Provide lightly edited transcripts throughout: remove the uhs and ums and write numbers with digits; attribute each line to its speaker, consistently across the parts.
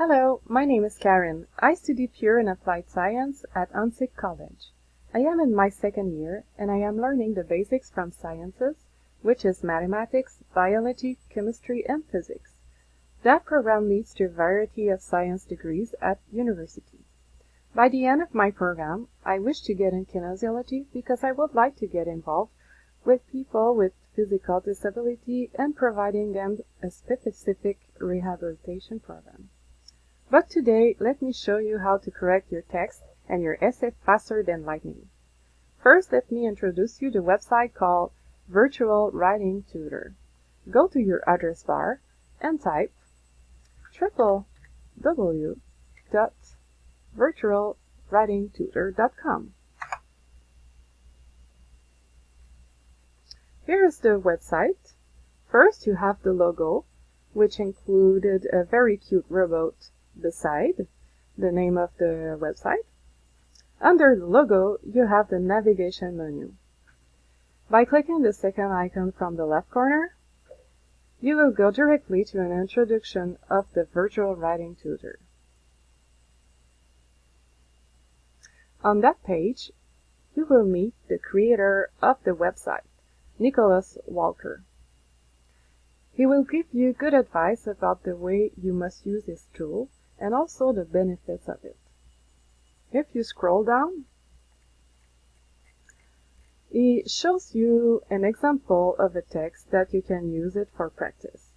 Speaker 1: Hello, my name is Karen. I study Pure and Applied Science at UNSIG College. I am in my second year and I am learning the basics from sciences, which is mathematics, biology, chemistry, and physics. That program leads to a variety of science degrees at university. By the end of my program, I wish to get in kinesiology because I would like to get involved with people with physical disability and providing them a specific rehabilitation program. But today, let me show you how to correct your text and your essay faster than lightning. First, let me introduce you to a website called Virtual Writing Tutor. Go to your address bar and type www.virtualwritingtutor.com. Here is the website. First, you have the logo, which included a very cute robot beside the name of the website. Under the logo, you have the navigation menu. By clicking the second icon from the left corner, you will go directly to an introduction of the Virtual Writing Tutor. On that page, you will meet the creator of the website, Nicholas Walker. He will give you good advice about the way you must use this tool and also the benefits of it. If you scroll down, he shows you an example of a text that you can use it for practice.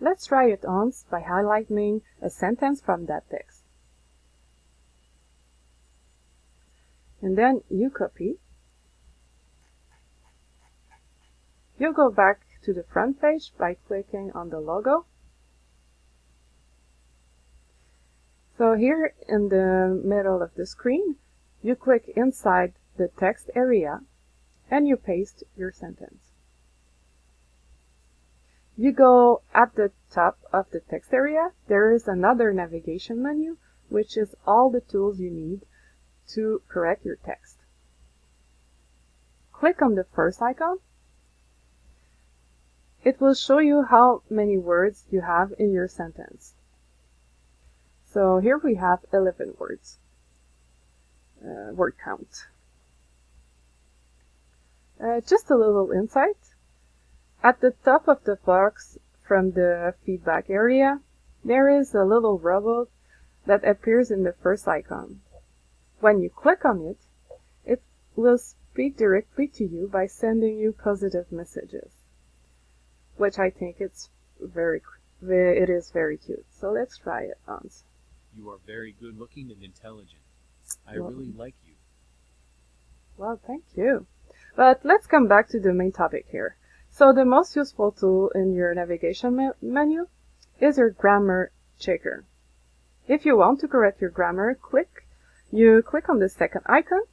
Speaker 1: Let's try it once by highlighting a sentence from that text. And then you copy. You go back to the front page by clicking on the logo. So here in the middle of the screen, you click inside the text area and you paste your sentence. You go at the top of the text area, there is another navigation menu, which is all the tools you need to correct your text. Click on the first icon. It will show you how many words you have in your sentence. So here we have 11 words, word count. Just a little insight. At the top of the box from the feedback area, there is a little robot that appears in the first icon. When you click on it, it will speak directly to you by sending you positive messages, which I think it is very cute. So let's try it on.
Speaker 2: You are very good looking and intelligent. I really like you.
Speaker 1: Well, thank you. But let's come back to the main topic here. So the most useful tool in your navigation menu is your grammar checker. If you want to correct your grammar, you click on the second icon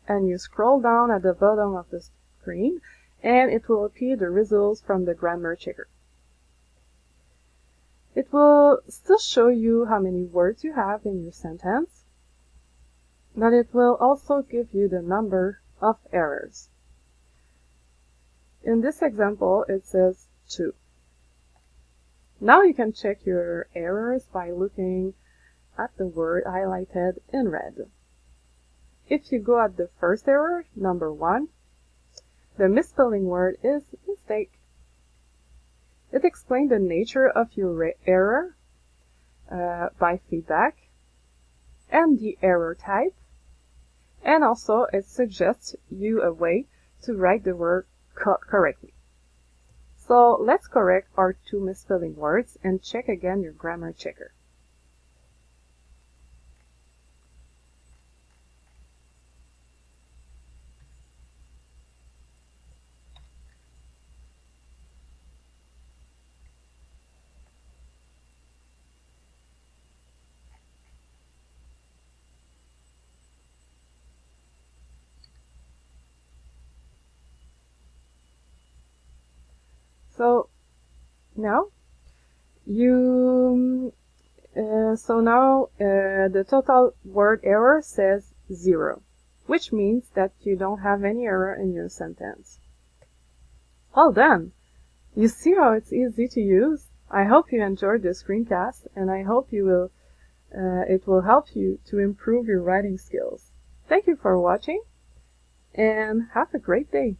Speaker 1: and you scroll down at the bottom of the screen and it will appear the results from the grammar checker. It will still show you how many words you have in your sentence, but it will also give you the number of errors. In this example, it says 2. Now you can check your errors by looking at the word highlighted in red. If you go at the first error, number 1, the misspelling word is mistake. It explains the nature of your error by feedback and the error type, and also it suggests you a way to write the word correctly. So let's correct our 2 misspelling words and check again your grammar checker. So now the total word error says 0, which means that you don't have any error in your sentence. Well done! You see how it's easy to use? I hope you enjoyed this screencast, and I hope it will help you to improve your writing skills. Thank you for watching, and have a great day.